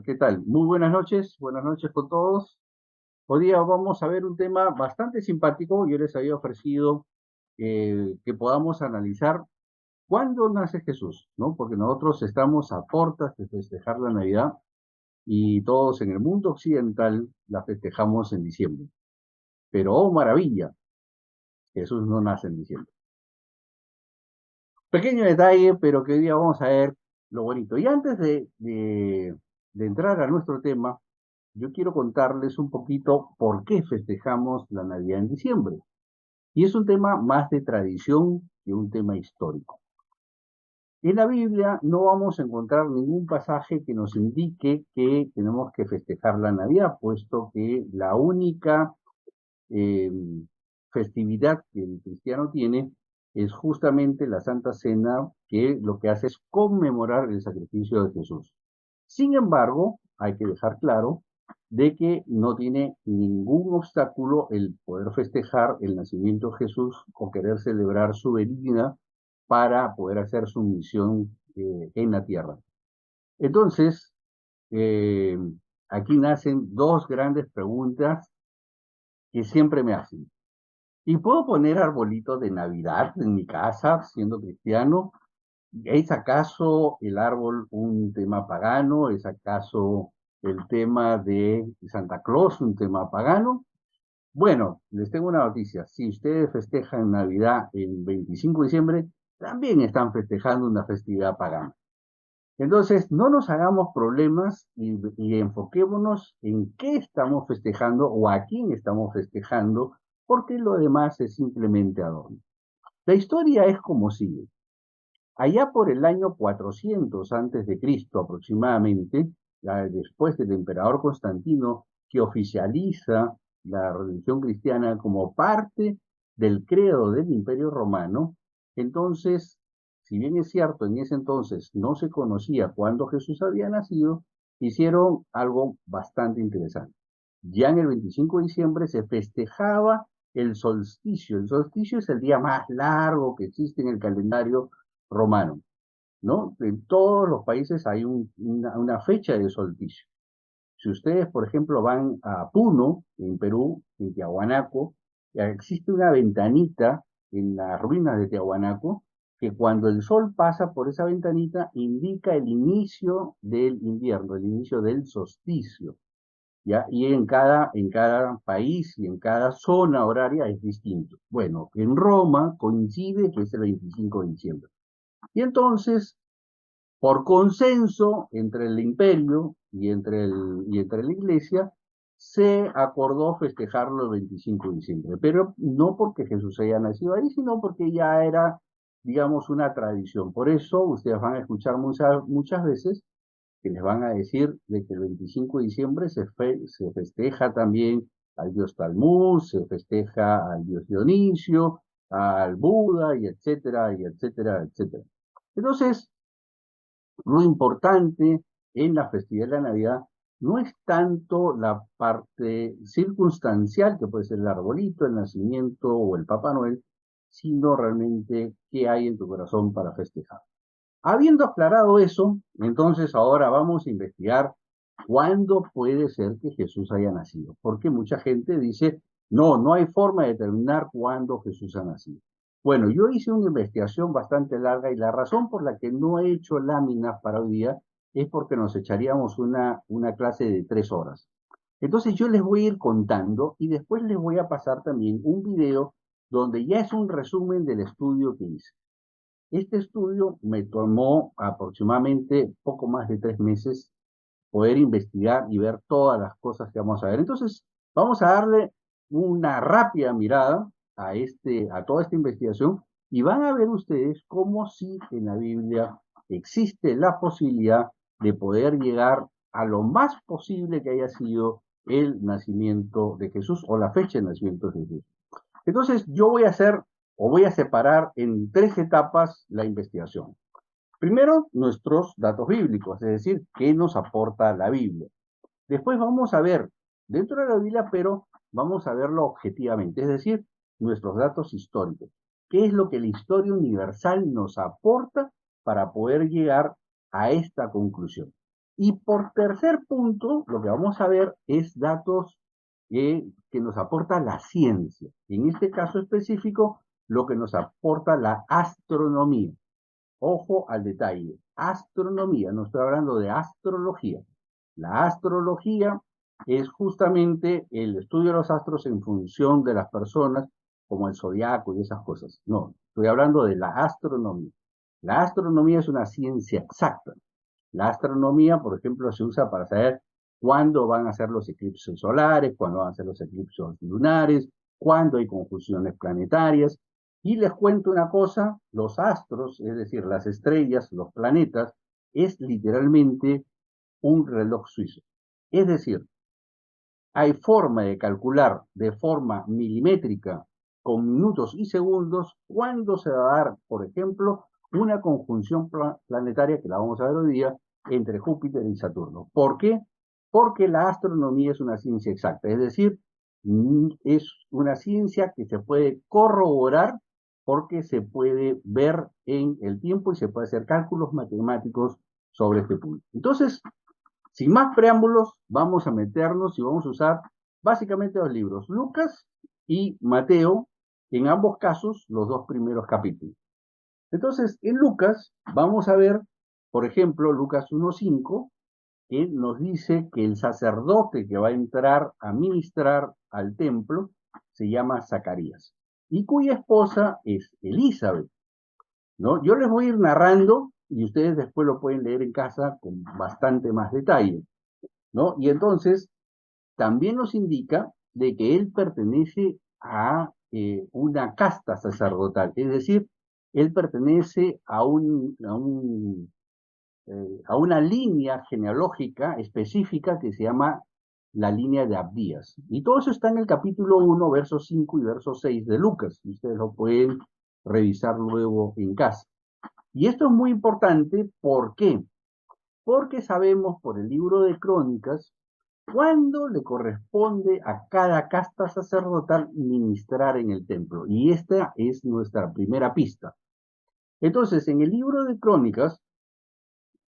¿Qué tal? Muy buenas noches con todos. Hoy día vamos a ver un tema bastante simpático. Yo les había ofrecido que podamos analizar cuándo nace Jesús, ¿no? Porque nosotros estamos a puertas de festejar la Navidad y todos en el mundo occidental la festejamos en diciembre. Pero, oh maravilla, Jesús no nace en diciembre. Pequeño detalle, pero que hoy día vamos a ver lo bonito. Y antes de entrar a nuestro tema, yo quiero contarles un poquito por qué festejamos la Navidad en diciembre. Y es un tema más de tradición que un tema histórico. En la Biblia no vamos a encontrar ningún pasaje que nos indique que tenemos que festejar la Navidad, puesto que la única eh, festividad que el cristiano tiene es justamente la Santa Cena, que lo que hace es conmemorar el sacrificio de Jesús. Sin embargo, hay que dejar claro de que no tiene ningún obstáculo el poder festejar el nacimiento de Jesús o querer celebrar su venida para poder hacer su misión en la tierra. Entonces, eh, aquí nacen dos grandes preguntas que siempre me hacen. ¿Y puedo poner arbolitos de Navidad en mi casa siendo cristiano? ¿Es acaso el árbol un tema pagano? ¿Es acaso el tema de Santa Claus un tema pagano? Bueno, les tengo una noticia. Si ustedes festejan Navidad el 25 de diciembre, también están festejando una festividad pagana. Entonces, no nos hagamos problemas y enfoquémonos en qué estamos festejando o a quién estamos festejando, porque lo demás es simplemente adorno. La historia es como sigue. Allá por el año 400 antes de Cristo aproximadamente, después del emperador Constantino, que oficializa la religión cristiana como parte del credo del Imperio Romano, entonces, si bien es cierto, en ese entonces no se conocía cuándo Jesús había nacido, hicieron algo bastante interesante. Ya en el 25 de diciembre se festejaba el solsticio. El solsticio es el día más largo que existe en el calendario romano, ¿no? En todos los países hay una fecha de solsticio. Si ustedes, por ejemplo, van a Puno, en Perú, en Tiahuanaco, existe una ventanita en las ruinas de Tiahuanaco que cuando el sol pasa por esa ventanita indica el inicio del invierno, el inicio del solsticio. ¿Ya? Y en cada país y en cada zona horaria es distinto. Bueno, en Roma coincide que es el 25 de diciembre. Y entonces, por consenso entre el imperio y entre la iglesia, se acordó festejarlo el 25 de diciembre, pero no porque Jesús haya nacido ahí, sino porque ya era, digamos, una tradición. Por eso ustedes van a escuchar muchas veces que les van a decir de que el 25 de diciembre se festeja también al dios Talmud, se festeja al dios Dionisio, al Buda, y etcétera, y etcétera, etcétera. Entonces, lo importante en la festividad de la Navidad no es tanto la parte circunstancial, que puede ser el arbolito, el nacimiento o el Papá Noel, sino realmente qué hay en tu corazón para festejar. Habiendo aclarado eso, entonces ahora vamos a investigar cuándo puede ser que Jesús haya nacido. Porque mucha gente dice, no, no hay forma de determinar cuándo Jesús ha nacido. Bueno, yo hice una investigación bastante larga y la razón por la que no he hecho láminas para hoy día es porque nos echaríamos una clase de 3 horas. Entonces yo les voy a ir contando y después les voy a pasar también un video donde ya es un resumen del estudio que hice. Este estudio me tomó aproximadamente poco más de 3 meses poder investigar y ver todas las cosas que vamos a ver. Entonces, vamos a darle una rápida mirada a toda esta investigación y van a ver ustedes cómo sí en la Biblia existe la posibilidad de poder llegar a lo más posible que haya sido el nacimiento de Jesús o la fecha de nacimiento de Jesús. Entonces, yo voy a hacer o voy a separar en 3 etapas la investigación. Primero, nuestros datos bíblicos, es decir, qué nos aporta la Biblia. Después vamos a ver dentro de la Biblia, pero vamos a verlo objetivamente, es decir, nuestros datos históricos. ¿Qué es lo que la historia universal nos aporta para poder llegar a esta conclusión? Y por tercer punto, lo que vamos a ver es datos que nos aporta la ciencia. En este caso específico, lo que nos aporta la astronomía. Ojo al detalle. Astronomía, no estoy hablando de astrología. La astrología es justamente el estudio de los astros en función de las personas, como el zodiaco y esas cosas. No, estoy hablando de la astronomía. La astronomía es una ciencia exacta. La astronomía, por ejemplo, se usa para saber cuándo van a ser los eclipses solares, cuándo van a ser los eclipses lunares, cuándo hay conjunciones planetarias. Y les cuento una cosa, los astros, es decir, las estrellas, los planetas, es literalmente un reloj suizo. Es decir, hay forma de calcular de forma milimétrica, con minutos y segundos, cuándo se va a dar, por ejemplo, una conjunción planetaria, que la vamos a ver hoy día, entre Júpiter y Saturno. ¿Por qué? Porque la astronomía es una ciencia exacta, es decir, es una ciencia que se puede corroborar porque se puede ver en el tiempo y se puede hacer cálculos matemáticos sobre este punto. Entonces, sin más preámbulos, vamos a meternos y vamos a usar básicamente dos libros, Lucas y Mateo, en ambos casos los dos primeros capítulos. Entonces, en Lucas vamos a ver, por ejemplo, Lucas 1.5, que nos dice que el sacerdote que va a entrar a ministrar al templo se llama Zacarías y cuya esposa es Elizabeth, ¿no? Yo les voy a ir narrando y ustedes después lo pueden leer en casa con bastante más detalle, ¿no? Y entonces también nos indica de que él pertenece a una casta sacerdotal, es decir, él pertenece a una línea genealógica específica que se llama la línea de Abdías. Y todo eso está en el capítulo 1, versos 5 y verso 6 de Lucas, y ustedes lo pueden revisar luego en casa. Y esto es muy importante, ¿por qué? Porque sabemos por el libro de Crónicas cuándo le corresponde a cada casta sacerdotal ministrar en el templo. Y esta es nuestra primera pista. Entonces, en el libro de Crónicas,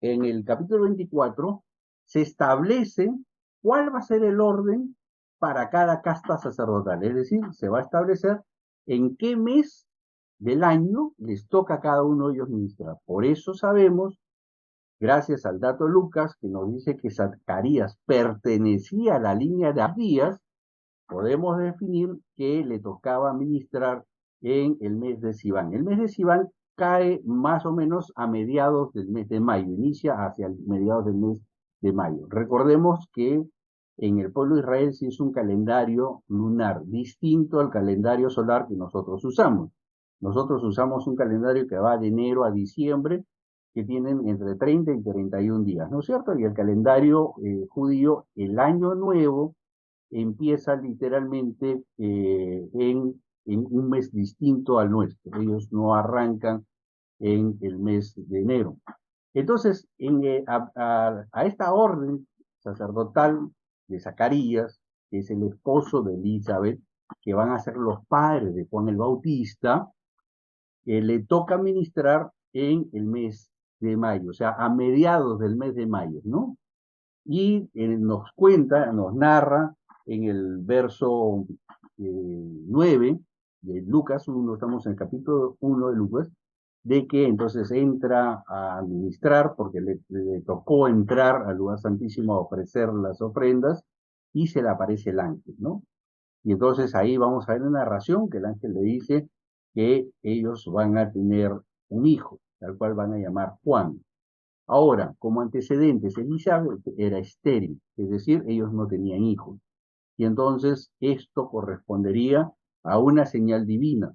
en el capítulo 24, se establece cuál va a ser el orden para cada casta sacerdotal. Es decir, se va a establecer en qué mes del año les toca a cada uno de ellos ministrar. Por eso sabemos, gracias al dato Lucas, que nos dice que Zacarías pertenecía a la línea de Abías, podemos definir que le tocaba ministrar en el mes de Sivan. El mes de Sivan cae más o menos a mediados del mes de mayo, inicia hacia mediados del mes de mayo. Recordemos que en el pueblo de Israel se hizo un calendario lunar distinto al calendario solar que nosotros usamos. Nosotros usamos un calendario que va de enero a diciembre, que tienen entre 30 y 31 días, ¿no es cierto? Y el calendario judío, el año nuevo, empieza literalmente en un mes distinto al nuestro. Ellos no arrancan en el mes de enero. Entonces, a esta orden sacerdotal de Zacarías, que es el esposo de Elizabeth, que van a ser los padres de Juan el Bautista, le toca ministrar en el mes de mayo, o sea, a mediados del mes de mayo, ¿no? Y nos cuenta, nos narra en el verso 9 de Lucas 1, estamos en el capítulo 1 de Lucas, de que entonces entra a administrar, porque le tocó entrar al lugar santísimo a ofrecer las ofrendas, y se le aparece el ángel, ¿no? Y entonces ahí vamos a ver una narración que el ángel le dice que ellos van a tener un hijo, al cual van a llamar Juan. Ahora, como antecedentes, Elizabeth era estéril, es decir, ellos no tenían hijos. Y entonces esto correspondería a una señal divina,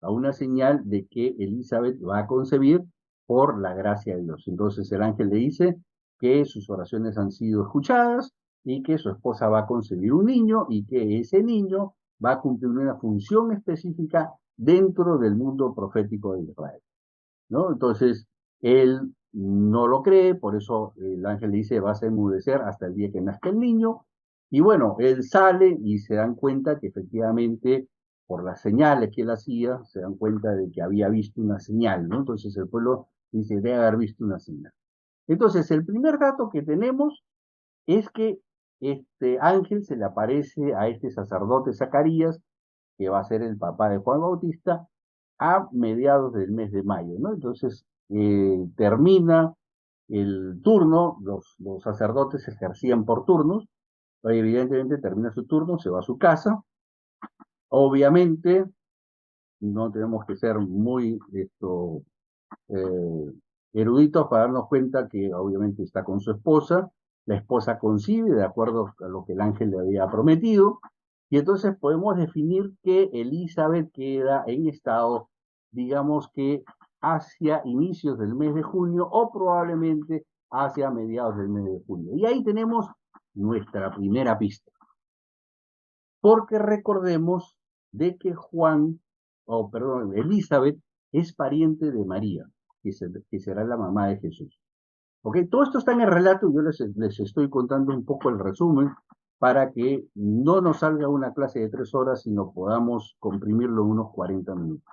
a una señal de que Elizabeth va a concebir por la gracia de Dios. Entonces el ángel le dice que sus oraciones han sido escuchadas y que su esposa va a concebir un niño y que ese niño va a cumplir una función específica dentro del mundo profético de Israel, ¿no? Entonces, él no lo cree, por eso el ángel le dice, vas a enmudecer hasta el día que nazca el niño. Y bueno, él sale y se dan cuenta que efectivamente, por las señales que él hacía, se dan cuenta de que había visto una señal, ¿no? Entonces el pueblo dice, debe haber visto una señal. Entonces, el primer dato que tenemos es que este ángel se le aparece a este sacerdote Zacarías, que va a ser el papá de Juan Bautista, a mediados del mes de mayo, ¿no? Entonces, termina el turno, los sacerdotes ejercían por turnos, evidentemente termina su turno, se va a su casa, obviamente no tenemos que ser muy eh, eruditos para darnos cuenta que obviamente está con su esposa, la esposa concibe de acuerdo a lo que el ángel le había prometido, y entonces podemos definir que Elizabeth queda en estado, digamos que hacia inicios del mes de junio o probablemente hacia mediados del mes de junio. Y ahí tenemos nuestra primera pista, porque recordemos de que Elizabeth es pariente de María, que será la mamá de Jesús. ¿Ok? Todo esto está en el relato y yo les estoy contando un poco el resumen para que no nos salga una clase de 3 horas, sino podamos comprimirlo en unos 40 minutos.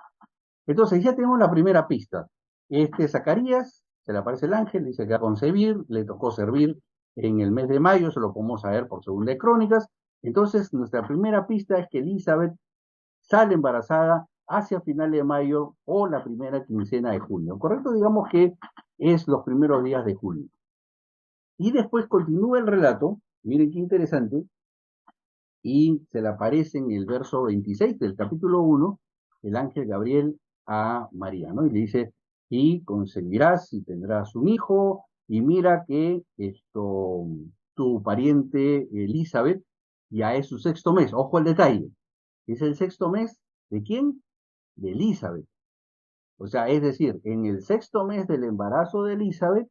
Entonces ya tenemos la primera pista. Este Zacarías, se le aparece el ángel, dice que va a concebir, le tocó servir en el mes de mayo, se lo podemos saber por segunda de Crónicas. Entonces nuestra primera pista es que Elizabeth sale embarazada hacia finales de mayo o la primera quincena de junio. Correcto, digamos que es los primeros días de julio. Y después continúa el relato, miren qué interesante, y se le aparece en el verso 26 del capítulo 1 el ángel Gabriel a María, ¿no? Y le dice, y concebirás y tendrás un hijo, y mira que tu pariente Elizabeth ya es su sexto mes, ojo al detalle, es el sexto mes de quién? De Elizabeth. O sea, es decir, en el sexto mes del embarazo de Elizabeth,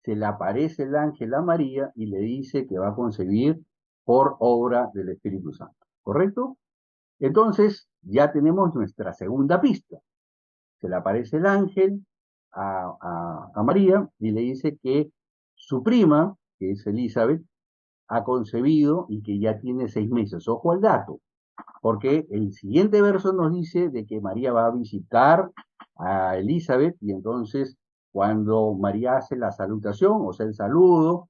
se le aparece el ángel a María y le dice que va a concebir por obra del Espíritu Santo. ¿Correcto? Entonces, ya tenemos nuestra segunda pista. Se le aparece el ángel a María y le dice que su prima, que es Elizabeth, ha concebido y que ya tiene 6 meses. Ojo al dato, porque el siguiente verso nos dice de que María va a visitar a Elizabeth y entonces cuando María hace la salutación, o sea, el saludo,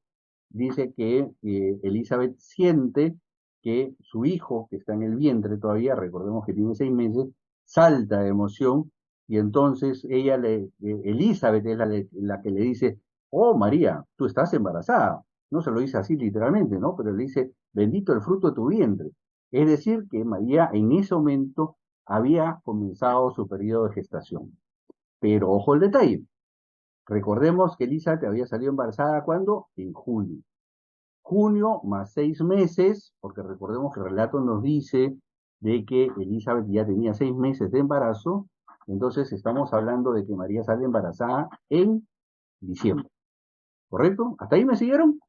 dice que Elizabeth siente que su hijo, que está en el vientre todavía, recordemos que tiene 6 meses, salta de emoción y entonces Elizabeth es la que le dice, oh María, tú estás embarazada. No se lo dice así literalmente, ¿no? Pero le dice, bendito el fruto de tu vientre. Es decir, que María en ese momento había comenzado su periodo de gestación. Pero ojo el detalle. Recordemos que Elizabeth había salido embarazada cuando? En julio. Junio más 6 meses, porque recordemos que el relato nos dice de que Elizabeth ya tenía 6 meses de embarazo, entonces estamos hablando de que María sale embarazada en diciembre. ¿Correcto? ¿Hasta ahí me siguieron?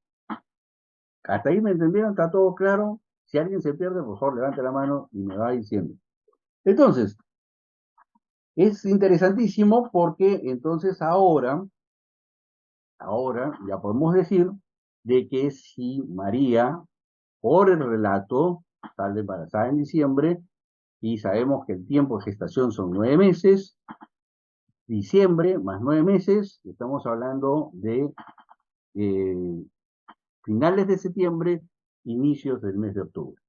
¿Hasta ahí me entendieron? ¿Está todo claro? Si alguien se pierde, por favor, levante la mano y me va diciendo. Entonces, es interesantísimo porque entonces ahora ya podemos decir de que si María, por el relato, sale embarazada en diciembre y sabemos que el tiempo de gestación son 9 meses, diciembre más 9 meses, estamos hablando de eh, finales de septiembre, inicios del mes de octubre.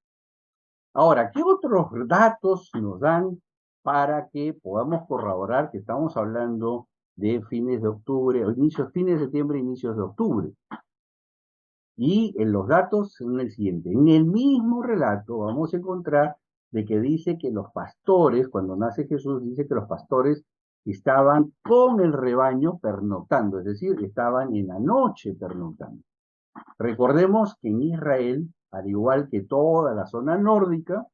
Ahora, ¿qué otros datos nos dan para que podamos corroborar que estamos hablando de fines de octubre, o fines de septiembre, inicios de octubre? Y en los datos son el siguiente. En el mismo relato vamos a encontrar de que dice que los pastores, cuando nace Jesús, dice que los pastores estaban con el rebaño pernoctando, es decir, estaban en la noche pernoctando. Recordemos que en Israel, al igual que toda la zona nórdica,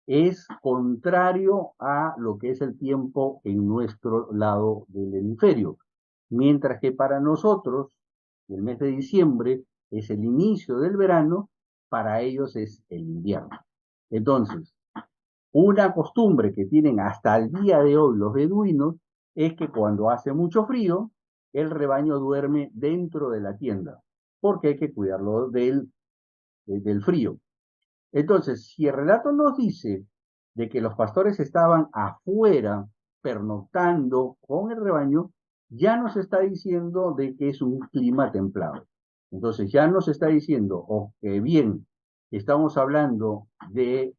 es contrario a lo que es el tiempo en nuestro lado del hemisferio. Mientras que para nosotros, el mes de diciembre es el inicio del verano, para ellos es el invierno. Entonces, una costumbre que tienen hasta el día de hoy los beduinos es que cuando hace mucho frío, el rebaño duerme dentro de la tienda, porque hay que cuidarlo del frío. Entonces, si el relato nos dice de que los pastores estaban afuera pernoctando con el rebaño, ya nos está diciendo de que es un clima templado. Entonces ya nos está diciendo, o que bien, estamos hablando del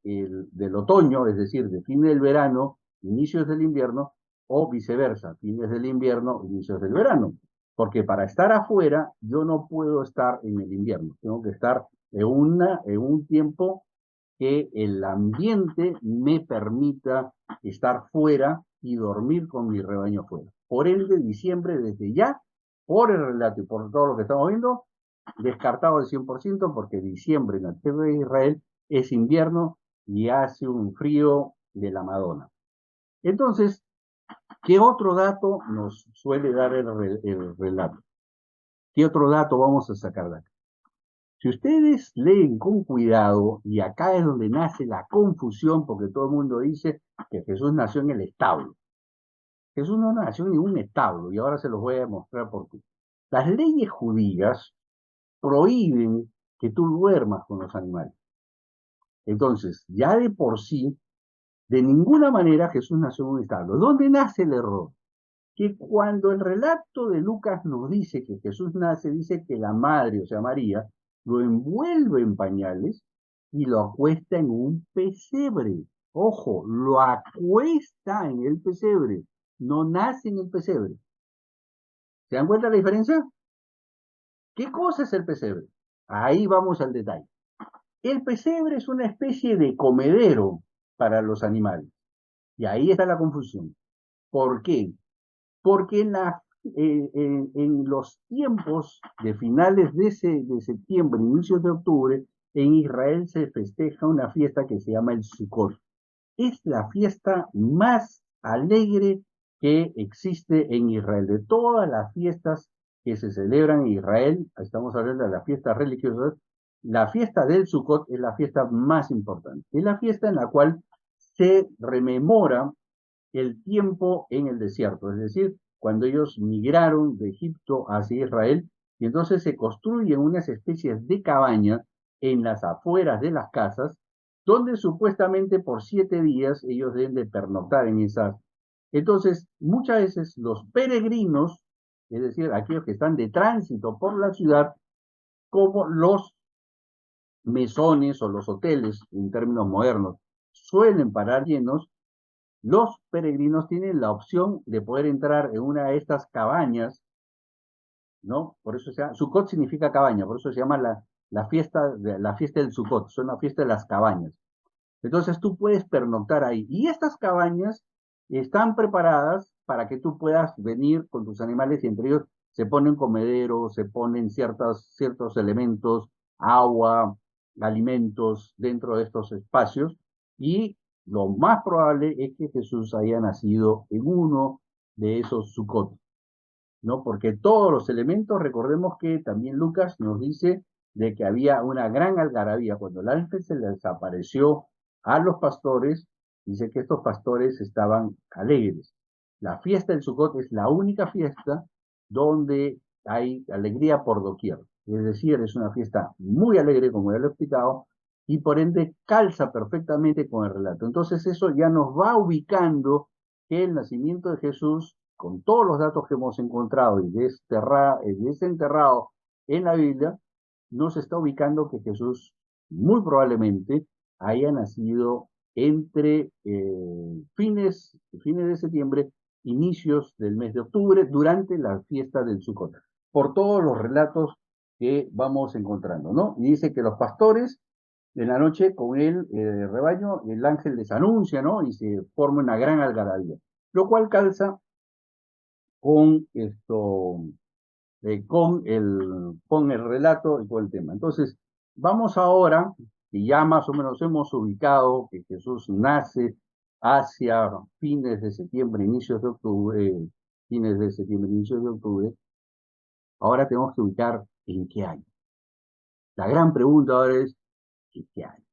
otoño, es decir, de fin del verano, inicios del invierno, o viceversa, fines del invierno, inicios del verano. Porque para estar afuera, yo no puedo estar en el invierno, tengo que estar en un tiempo que el ambiente me permita estar fuera y dormir con mi rebaño fuera. Por ende, diciembre desde ya, por el relato y por todo lo que estamos viendo, descartado al 100% porque diciembre en la tierra de Israel es invierno y hace un frío de la Madonna. Entonces, ¿qué otro dato nos suele dar el relato? ¿Qué otro dato vamos a sacar de acá? Si ustedes leen con cuidado, y acá es donde nace la confusión, porque todo el mundo dice que Jesús nació en el establo. Jesús no nació en ningún establo, y ahora se los voy a demostrar por qué. Las leyes judías prohíben que tú duermas con los animales. Entonces, ya de por sí, de ninguna manera Jesús nació en un establo. ¿Dónde nace el error? Que cuando el relato de Lucas nos dice que Jesús nace, dice que la madre, o sea, María, lo envuelve en pañales y lo acuesta en un pesebre. Ojo, lo acuesta en el pesebre, no nace en el pesebre. ¿Se dan cuenta de la diferencia? ¿Qué cosa es el pesebre? Ahí vamos al detalle. El pesebre es una especie de comedero para los animales. Y ahí está la confusión. ¿Por qué? Porque en los tiempos de finales de septiembre, inicios de octubre, en Israel se festeja una fiesta que se llama el Sukkot. Es la fiesta más alegre que existe en Israel. De todas las fiestas que se celebran en Israel, estamos hablando de las fiestas religiosas, la fiesta del Sukkot es la fiesta más importante. Es la fiesta en la cual se rememora el tiempo en el desierto, es decir, cuando ellos migraron de Egipto hacia Israel, y entonces se construyen unas especies de cabañas en las afueras de las casas, donde supuestamente por 7 días ellos deben de pernoctar en esas. Entonces, muchas veces los peregrinos, es decir, aquellos que están de tránsito por la ciudad, como los mesones o los hoteles, en términos modernos, suelen parar llenos, los peregrinos tienen la opción de poder entrar en una de estas cabañas, ¿no? Por eso se llama, Sukkot significa cabaña, por eso se llama la fiesta del Sukkot, son la fiesta de las cabañas. Entonces tú puedes pernoctar ahí. Y estas cabañas están preparadas para que tú puedas venir con tus animales y entre ellos se ponen comederos, se ponen ciertos elementos, agua, alimentos dentro de estos espacios. Y lo más probable es que Jesús haya nacido en uno de esos Sukkot, ¿no? Porque todos los elementos, recordemos que también Lucas nos dice de que había una gran algarabía. Cuando el ángel se les apareció a los pastores, dice que estos pastores estaban alegres. La fiesta del Sukkot es la única fiesta donde hay alegría por doquier. Es decir, es una fiesta muy alegre, como ya lo he explicado, y por ende calza perfectamente con el relato. Entonces eso ya nos va ubicando que el nacimiento de Jesús, con todos los datos que hemos encontrado y desenterrado en la Biblia, nos está ubicando que Jesús muy probablemente haya nacido entre fines de septiembre, inicios del mes de octubre, durante la fiesta del Sukkot, por todos los relatos que vamos encontrando, ¿no? Y dice que los pastores en la noche con el rebaño, el ángel les anuncia, ¿no? Y se forma una gran algarabía, lo cual calza con esto, con el relato y con el tema. Entonces, vamos ahora, y ya más o menos hemos ubicado que Jesús nace hacia fines de septiembre, inicios de octubre, fines de septiembre, inicios de octubre, ahora tenemos que ubicar en qué año. La gran pregunta ahora es, ¿en qué año?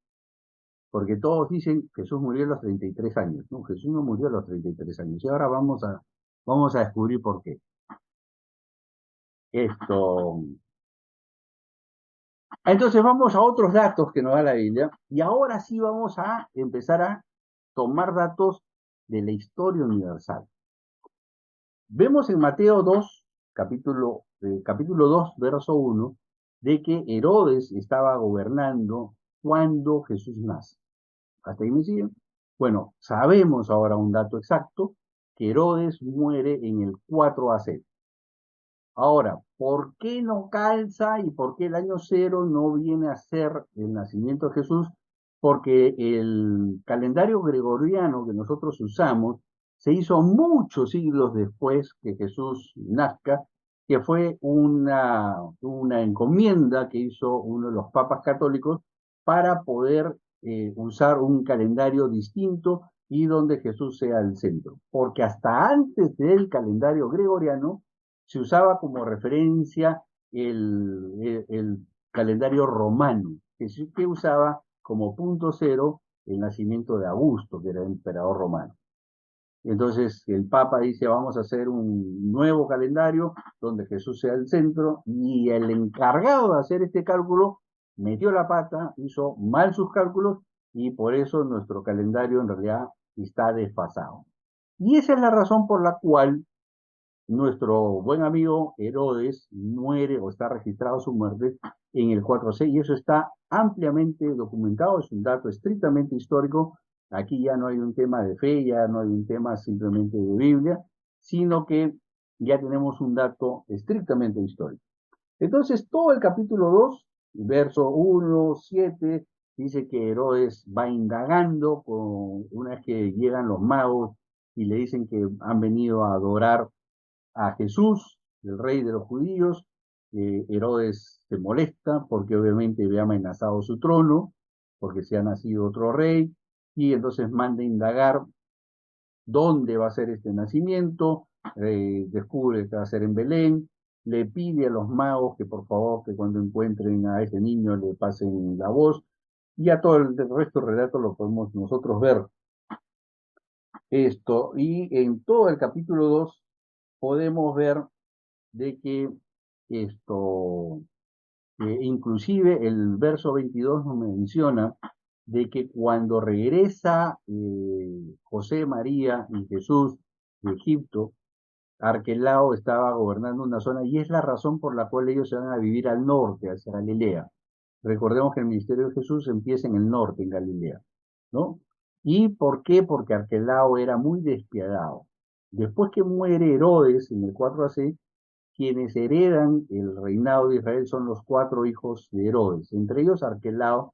Porque todos dicen que Jesús murió a los 33 años. No, Jesús no murió a los 33 años. Y ahora vamos a descubrir por qué. Esto. Entonces vamos a otros datos que nos da la Biblia. Y ahora sí vamos a empezar a tomar datos de la historia universal. Vemos en Mateo 2, capítulo 2, verso 1, de que Herodes estaba gobernando cuando Jesús nace. ¿Hasta ahí me siguen? Bueno, sabemos ahora un dato exacto, que Herodes muere en el 4 AC. Ahora, ¿por qué no calza y por qué el año cero no viene a ser el nacimiento de Jesús? Porque el calendario gregoriano que nosotros usamos se hizo muchos siglos después que Jesús nazca, que fue una encomienda que hizo uno de los papas católicos para poder usar un calendario distinto y donde Jesús sea el centro. Porque hasta antes del calendario gregoriano, se usaba como referencia el calendario romano, que usaba como punto cero el nacimiento de Augusto, que era el emperador romano. Entonces el Papa dice, vamos a hacer un nuevo calendario donde Jesús sea el centro, y el encargado de hacer este cálculo metió la pata, hizo mal sus cálculos, y por eso nuestro calendario en realidad está desfasado. Y esa es la razón por la cual nuestro buen amigo Herodes muere o está registrado su muerte en el 4C, y eso está ampliamente documentado, es un dato estrictamente histórico. Aquí ya no hay un tema de fe, ya no hay un tema simplemente de Biblia, sino que ya tenemos un dato estrictamente histórico. Entonces, todo el capítulo 2, verso 1, 7, dice que Herodes va indagando una vez que llegan los magos y le dicen que han venido a adorar a Jesús, el rey de los judíos. Herodes se molesta porque obviamente ve amenazado su trono, porque se ha nacido otro rey, y entonces manda a indagar dónde va a ser este nacimiento. Descubre que va a ser en Belén, le pide a los magos que por favor que cuando encuentren a ese niño le pasen la voz, y a todo el resto del relato lo podemos nosotros ver esto. Y en todo el capítulo 2 podemos ver de que esto, inclusive el verso 22 nos menciona de que cuando regresa José, María y Jesús de Egipto, Arquelao estaba gobernando una zona, y es la razón por la cual ellos se van a vivir al norte, hacia Galilea. Recordemos que el ministerio de Jesús empieza en el norte, en Galilea, ¿no? ¿Y por qué? Porque Arquelao era muy despiadado. Después que muere Herodes en el 4 AC, quienes heredan el reinado de Israel son los cuatro hijos de Herodes, entre ellos Arquelao,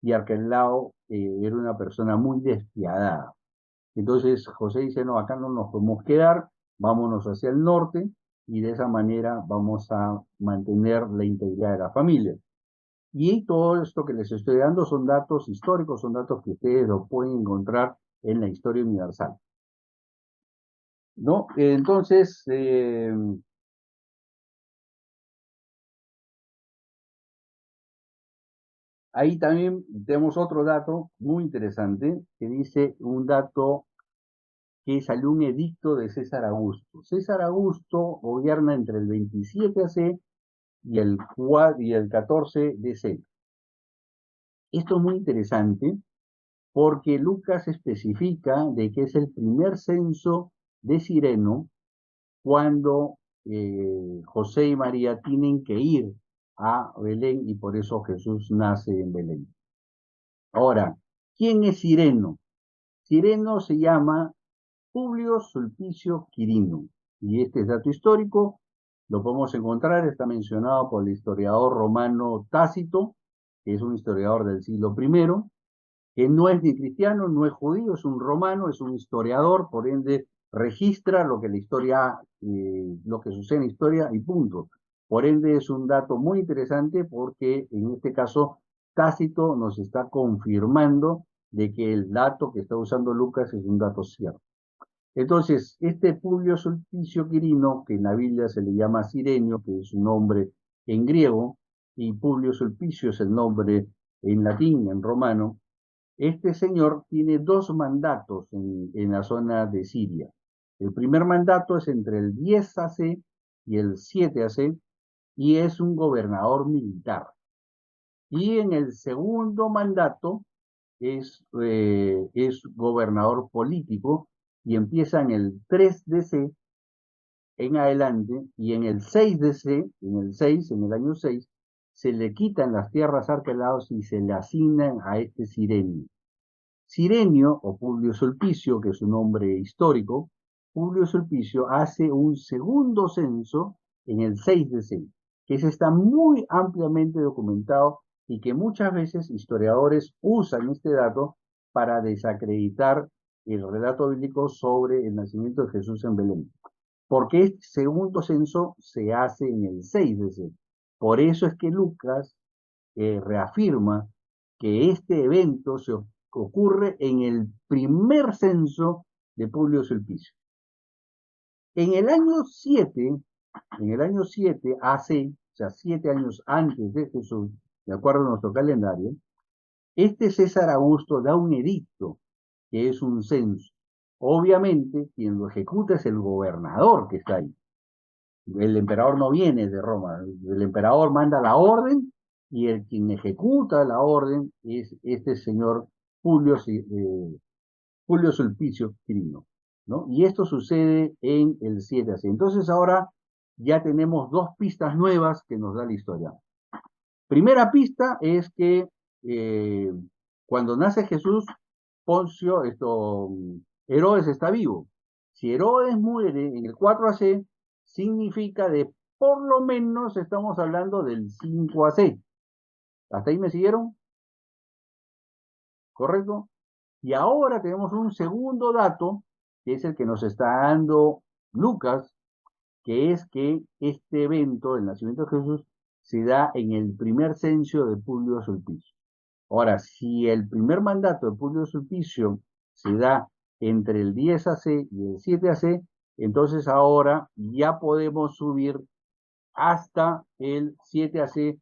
y Arquelao era una persona muy despiadada. Entonces José dice, no, acá no nos podemos quedar, vámonos hacia el norte, y de esa manera vamos a mantener la integridad de la familia. Y todo esto que les estoy dando son datos históricos, son datos que ustedes lo pueden encontrar en la historia universal, ¿no? Entonces, ahí también tenemos otro dato muy interesante, que dice un dato que salió un edicto de César Augusto. César Augusto gobierna entre el 27 AC y el 14 DC. Esto es muy interesante porque Lucas especifica de que es el primer censo de Cireno cuando José y María tienen que ir a Belén, y por eso Jesús nace en Belén. Ahora, ¿quién es Cireno? Cireno se llama Publio Sulpicio Quirino, y este dato histórico lo podemos encontrar, está mencionado por el historiador romano Tácito, que es un historiador del siglo I, que no es ni cristiano, no es judío, es un romano, es un historiador, por ende registra lo que la historia, lo que sucede en la historia, y punto. Por ende es un dato muy interesante porque en este caso Tácito nos está confirmando de que el dato que está usando Lucas es un dato cierto. Entonces, este Publio Sulpicio Quirino, que en la Biblia se le llama Cirenio, que es un nombre en griego, y Publio Sulpicio es el nombre en latín, en romano, este señor tiene dos mandatos en la zona de Siria. El primer mandato es entre el 10 AC y el 7 AC, y es un gobernador militar. Y en el segundo mandato es gobernador político, y empieza en el 3 DC, en adelante, y en el 6 DC, en el 6, en el año 6, se le quitan las tierras a Arquelaos y se le asignan a este Cirenio. Cirenio, o Publio Sulpicio, que es su nombre histórico, Publio Sulpicio hace un segundo censo en el 6 DC, que ese está muy ampliamente documentado y que muchas veces historiadores usan este dato para desacreditar el relato bíblico sobre el nacimiento de Jesús en Belén. Porque este segundo censo se hace en el 6 DC. Por eso es que Lucas reafirma que este evento se ocurre en el primer censo de Publio Sulpicio. En el año 7, en el año 7 AC, o sea, 7 años antes de Jesús, de acuerdo a nuestro calendario, este César Augusto da un edicto, que es un censo. Obviamente, quien lo ejecuta es el gobernador que está ahí. El emperador no viene de Roma, el emperador manda la orden y el quien ejecuta la orden es este señor Julio Sulpicio Quirino, ¿no? Y esto sucede en el 7 AC. Entonces ahora ya tenemos dos pistas nuevas que nos da la historia. Primera pista es que eh, cuando nace Jesús, Herodes está vivo. Si Herodes muere en el 4 AC, significa de por lo menos estamos hablando del 5 AC. ¿Hasta ahí me siguieron? ¿Correcto? Y ahora tenemos un segundo dato, que es el que nos está dando Lucas, que es que este evento, el nacimiento de Jesús, se da en el primer censo de Publio Sulpicio. Ahora, si el primer mandato de Publio Sulpicio se da entre el 10 AC y el 7 AC, entonces ahora ya podemos subir hasta el 7 AC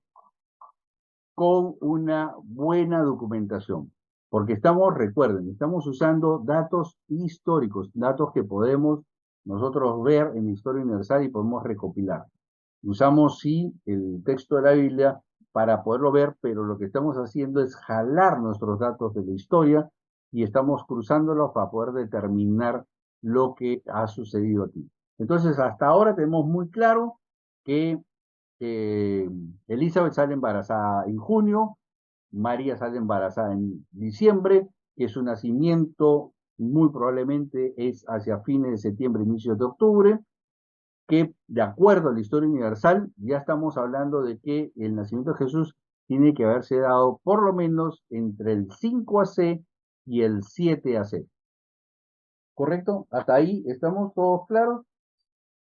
con una buena documentación. Porque recuerden, estamos usando datos históricos, datos que podemos nosotros ver en la historia universal y podemos recopilar. Usamos sí el texto de la Biblia para poderlo ver, pero lo que estamos haciendo es jalar nuestros datos de la historia y estamos cruzándolos para poder determinar lo que ha sucedido aquí. Entonces, hasta ahora tenemos muy claro que Elizabeth sale embarazada en junio, María sale embarazada en diciembre, que su nacimiento muy probablemente es hacia fines de septiembre, inicios de octubre, que de acuerdo a la historia universal, ya estamos hablando de que el nacimiento de Jesús tiene que haberse dado por lo menos entre el 5 AC y el 7 AC. ¿Correcto? ¿Hasta ahí estamos todos claros?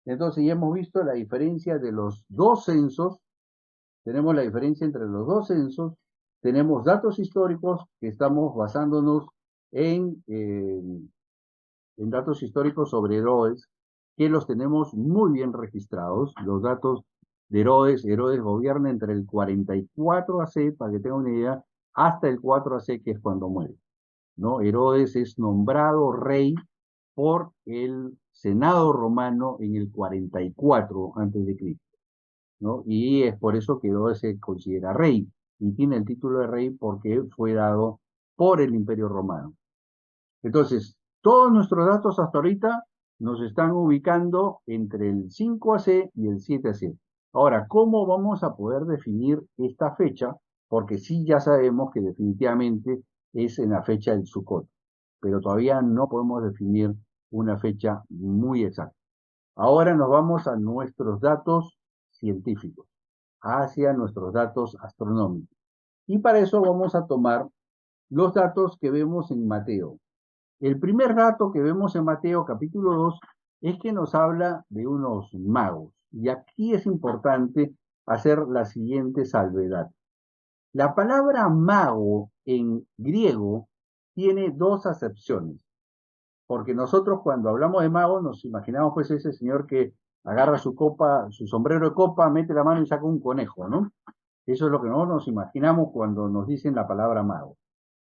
Entonces ya hemos visto la diferencia de los dos censos, tenemos la diferencia entre los dos censos, tenemos datos históricos que estamos basándonos en datos históricos sobre Herodes, que los tenemos muy bien registrados. Los datos de Herodes gobierna entre el 44 AC, para que tengan una idea, hasta el 4 AC, que es cuando muere, ¿no? Herodes es nombrado rey por el Senado romano en el 44 antes de Cristo, ¿no? Y es por eso que Herodes se considera rey y tiene el título de rey porque fue dado por el Imperio Romano. Entonces, todos nuestros datos hasta ahorita nos están ubicando entre el 5 AC y el 7 AC. Ahora, ¿cómo vamos a poder definir esta fecha? Porque sí ya sabemos que definitivamente es en la fecha del Sukkot, pero todavía no podemos definir una fecha muy exacta. Ahora nos vamos a nuestros datos científicos, hacia nuestros datos astronómicos. Y para eso vamos a tomar los datos que vemos en Mateo. El primer dato que vemos en Mateo capítulo 2 es que nos habla de unos magos. Y aquí es importante hacer la siguiente salvedad. La palabra mago en griego tiene dos acepciones, porque nosotros cuando hablamos de mago nos imaginamos pues ese señor que agarra su copa, su sombrero de copa, mete la mano y saca un conejo, ¿no? Eso es lo que nosotros nos imaginamos cuando nos dicen la palabra mago.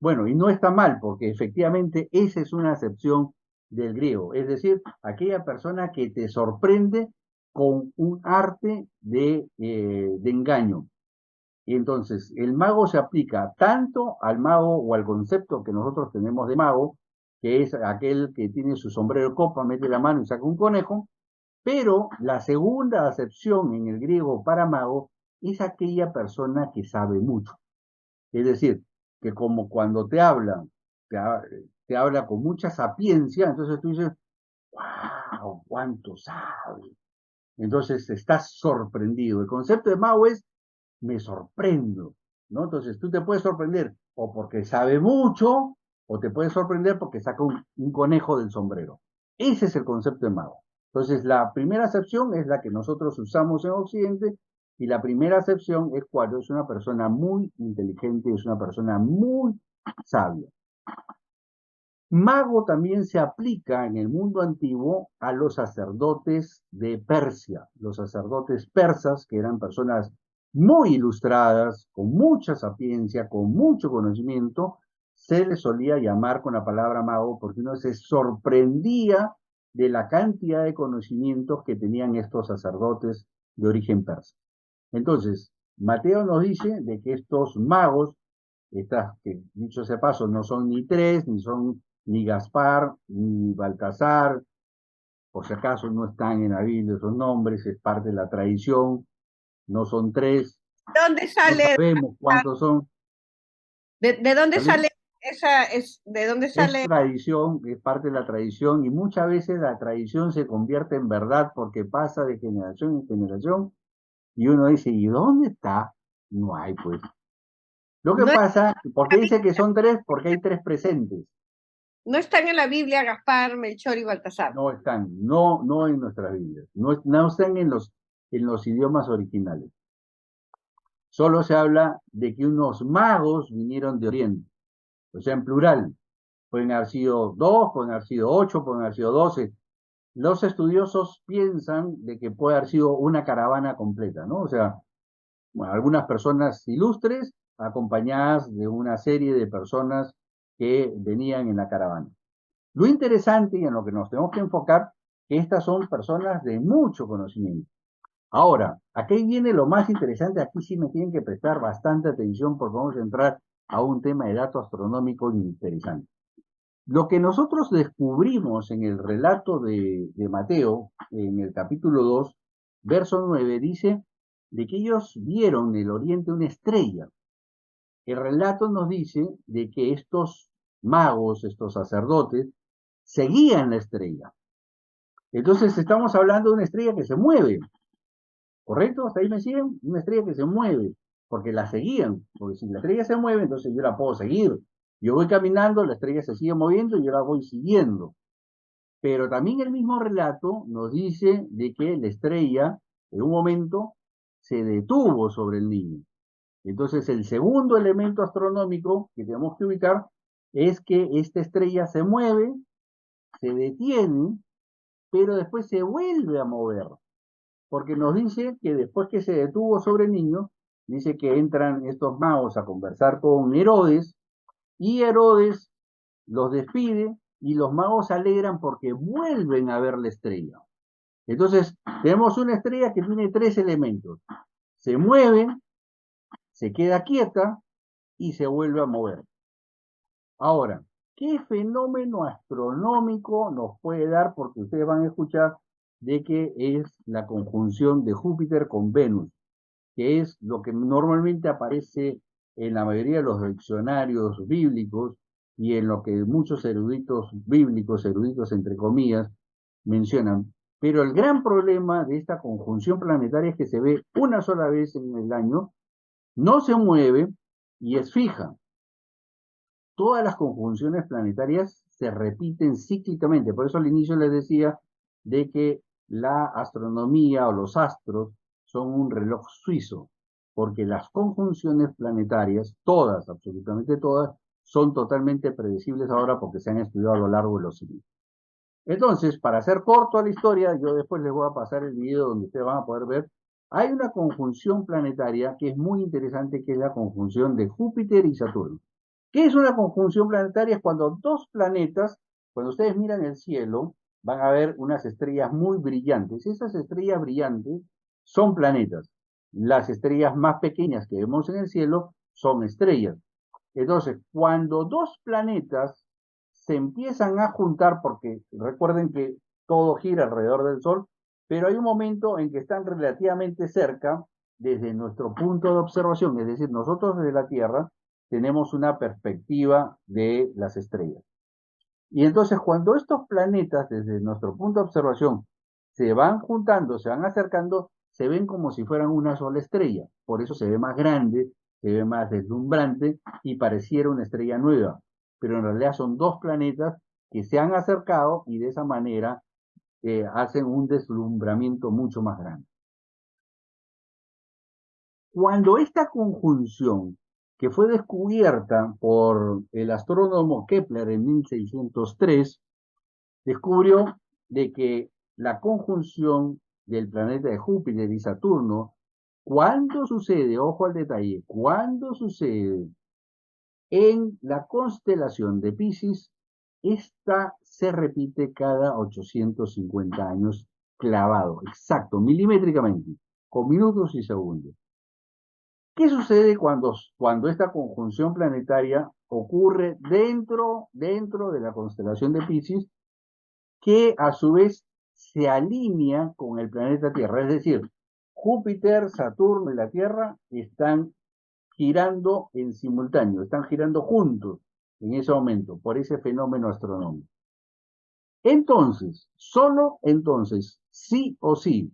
Bueno, y no está mal, porque efectivamente esa es una acepción del griego, es decir, aquella persona que te sorprende con un arte de engaño. Y entonces, el mago se aplica tanto al mago o al concepto que nosotros tenemos de mago, que es aquel que tiene su sombrero de copa, mete la mano y saca un conejo, Pero la segunda acepción en el griego para mago es aquella persona que sabe mucho. Es decir, que como cuando te habla, te habla con mucha sapiencia, entonces tú dices, wow, cuánto sabe. Entonces estás sorprendido. El concepto de mago es me sorprendo, ¿no? Entonces tú te puedes sorprender o porque sabe mucho o te puedes sorprender porque saca un conejo del sombrero. Ese es el concepto de mago. Entonces la primera acepción es la que nosotros usamos en Occidente y la primera acepción es cuando es una persona muy inteligente, es una persona muy sabia. Mago también se aplica en el mundo antiguo a los sacerdotes de Persia, los sacerdotes persas, que eran personas muy ilustradas, con mucha sapiencia, con mucho conocimiento, se les solía llamar con la palabra mago porque uno se sorprendía de la cantidad de conocimientos que tenían estos sacerdotes de origen persa. Entonces, Mateo nos dice de que estos magos, estas que dicho sea paso, no son ni tres, ni son ni Gaspar, ni Baltasar, por si acaso no están en la Biblia esos nombres, es parte de la tradición, no son tres, ¿Dónde no sale, sabemos cuántos son, de dónde ¿vale? sale esa, de dónde Es sale? tradición, es parte de la tradición y muchas veces la tradición se convierte en verdad porque pasa de generación en generación y uno dice, ¿y dónde está? No hay, pues. Lo que No, pasa, ¿por qué dice que son tres? Porque hay tres presentes. no están en la Biblia Gaspar, Melchor y Baltasar. No están, no en nuestras Biblias, no están en los idiomas originales. Solo se habla de que unos magos vinieron de Oriente, o sea, en plural. Pueden haber sido dos, pueden haber sido ocho, pueden haber sido 12. Los estudiosos piensan de que puede haber sido una caravana completa, ¿no? O sea, bueno, algunas personas ilustres acompañadas de una serie de personas que venían en la caravana. Lo interesante y en lo que nos tenemos que enfocar, que estas son personas de mucho conocimiento. Ahora, aquí viene lo más interesante, aquí sí me tienen que prestar bastante atención porque vamos a entrar a un tema de dato astronómico interesante. Lo que nosotros descubrimos en el relato de Mateo, en el capítulo 2, verso 9, dice de que ellos vieron en el oriente una estrella. El relato nos dice de que estos magos, estos sacerdotes, seguían la estrella. Entonces estamos hablando de una estrella que se mueve, ¿correcto? ¿Hasta ahí me siguen? Una estrella que se mueve, porque la seguían, porque si la estrella se mueve, entonces yo la puedo seguir. Yo voy caminando, la estrella se sigue moviendo y yo la voy siguiendo. Pero también el mismo relato nos dice de que la estrella, en un momento, se detuvo sobre el niño. Entonces, el segundo elemento astronómico que tenemos que ubicar es que esta estrella se mueve, se detiene, pero después se vuelve a mover, porque nos dice que después que se detuvo sobre el niño, dice que entran estos magos a conversar con Herodes y Herodes los despide y los magos se alegran porque vuelven a ver la estrella. Entonces, tenemos una estrella que tiene tres elementos. Se mueve, se queda quieta y se vuelve a mover. Ahora, ¿qué fenómeno astronómico nos puede dar? Porque ustedes van a escuchar de que es la conjunción de Júpiter con Venus, que es lo que normalmente aparece en la mayoría de los diccionarios bíblicos y en lo que muchos eruditos bíblicos, eruditos entre comillas, mencionan. Pero el gran problema de esta conjunción planetaria es que se ve una sola vez en el año, no se mueve y es fija. Todas las conjunciones planetarias se repiten cíclicamente. Por eso al inicio les decía de que la astronomía o los astros son un reloj suizo, porque las conjunciones planetarias, todas, absolutamente todas, son totalmente predecibles ahora porque se han estudiado a lo largo de los siglos. Entonces, para hacer corto a la historia, yo después les voy a pasar el video donde ustedes van a poder ver, hay una conjunción planetaria que es muy interesante, que es la conjunción de Júpiter y Saturno. ¿Qué es una conjunción planetaria? Es cuando dos planetas, cuando ustedes miran el cielo, van a ver unas estrellas muy brillantes. Esas estrellas brillantes son planetas. Las estrellas más pequeñas que vemos en el cielo son estrellas. Entonces, cuando dos planetas se empiezan a juntar, porque recuerden que todo gira alrededor del Sol, pero hay un momento en que están relativamente cerca desde nuestro punto de observación, es decir, nosotros desde la Tierra tenemos una perspectiva de las estrellas. Y entonces cuando estos planetas desde nuestro punto de observación se van juntando, se van acercando, se ven como si fueran una sola estrella. Por eso se ve más grande, se ve más deslumbrante y pareciera una estrella nueva. Pero en realidad son dos planetas que se han acercado y de esa manera hacen un deslumbramiento mucho más grande. Cuando esta conjunción, que fue descubierta por el astrónomo Kepler en 1603, descubrió de que la conjunción del planeta de Júpiter y Saturno, cuando sucede, ojo al detalle, cuando sucede en la constelación de Piscis, esta se repite cada 850 años clavado, exacto, milimétricamente, con minutos y segundos. ¿Qué sucede cuando esta conjunción planetaria ocurre dentro de la constelación de Piscis, que a su vez se alinea con el planeta Tierra? Es decir, Júpiter, Saturno y la Tierra están girando en simultáneo, están girando juntos en ese momento, por ese fenómeno astronómico. Entonces, solo entonces, sí o sí,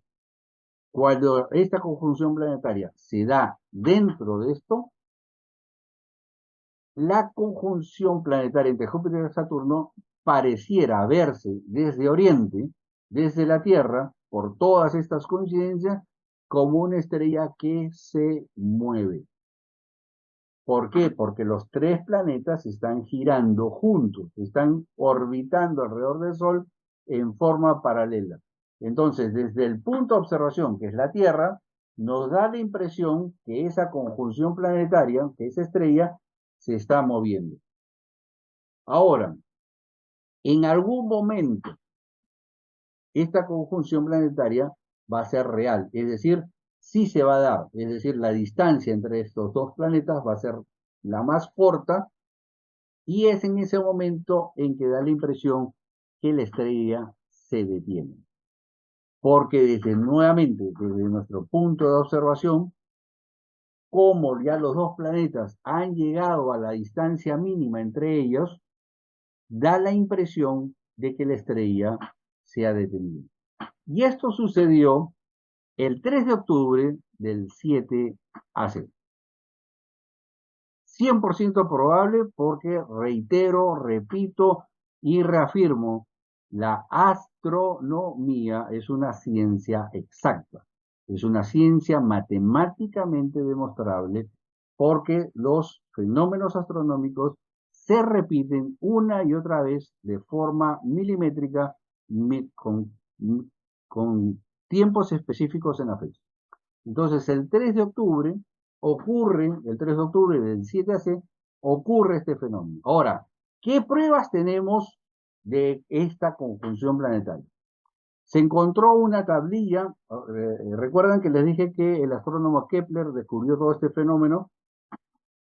cuando esta conjunción planetaria se da dentro de esto, la conjunción planetaria entre Júpiter y Saturno pareciera verse desde Oriente, desde la Tierra, por todas estas coincidencias, como una estrella que se mueve. ¿Por qué? Porque los tres planetas están girando juntos, están orbitando alrededor del Sol en forma paralela. Entonces, desde el punto de observación, que es la Tierra, nos da la impresión que esa conjunción planetaria, que esa estrella, se está moviendo. Ahora, en algún momento, esta conjunción planetaria va a ser real, es decir, sí se va a dar, es decir, la distancia entre estos dos planetas va a ser la más corta, y es en ese momento en que da la impresión que la estrella se detiene. Porque nuevamente, desde nuestro punto de observación, como ya los dos planetas han llegado a la distancia mínima entre ellos, da la impresión de que la estrella se ha detenido. Y esto sucedió el 3 de octubre del 7 AC. 100% probable porque reitero, repito y reafirmo, la astronomía es una ciencia exacta, es una ciencia matemáticamente demostrable porque los fenómenos astronómicos se repiten una y otra vez de forma milimétrica con tiempos específicos en la fecha. Entonces, el 3 de octubre el 3 de octubre del 7AC, ocurre este fenómeno. Ahora, ¿qué pruebas tenemos de esta conjunción planetaria? Se encontró una tablilla, recuerdan que les dije que el astrónomo Kepler descubrió todo este fenómeno,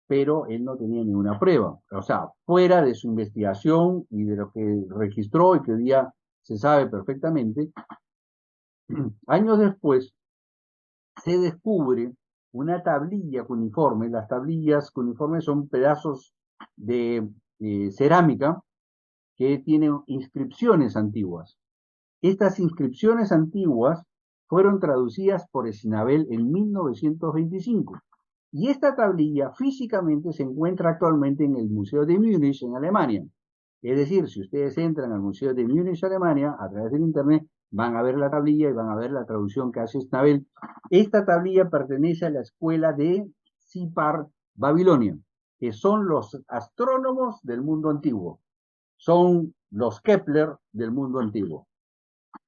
pero él no tenía ninguna prueba. O sea, fuera de su investigación y de lo que registró y que hoy día se sabe perfectamente, años después se descubre una tablilla cuneiforme. Las tablillas cuneiformes son pedazos de cerámica que tienen inscripciones antiguas. Estas inscripciones antiguas fueron traducidas por Esnabel en 1925. Y esta tablilla físicamente se encuentra actualmente en el Museo de Múnich, en Alemania. Es decir, si ustedes entran al Museo de Múnich, Alemania, a través del Internet, van a ver la tablilla y van a ver la traducción que hace Snabel. Esta tablilla pertenece a la escuela de Sipar, Babilonia, que son los astrónomos del mundo antiguo. Son los Kepler del mundo antiguo.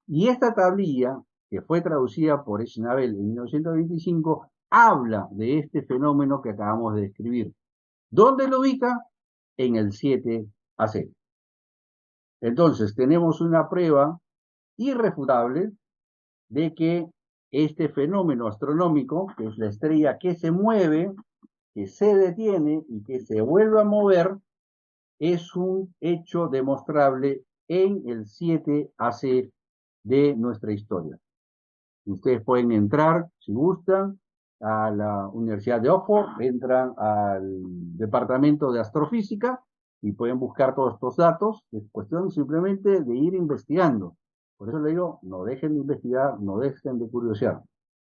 Y esta tablilla, que fue traducida por Snabel en 1925, habla de este fenómeno que acabamos de describir. ¿Dónde lo ubica? En el 7AC. Entonces, tenemos una prueba irrefutable de que este fenómeno astronómico, que es la estrella que se mueve, que se detiene y que se vuelve a mover, es un hecho demostrable en el 7AC de nuestra historia. Ustedes pueden entrar, si gustan, a la Universidad de Oxford, entran al Departamento de Astrofísica y pueden buscar todos estos datos. Es cuestión simplemente de ir investigando. Por eso le digo, no dejen de investigar, no dejen de curiosear.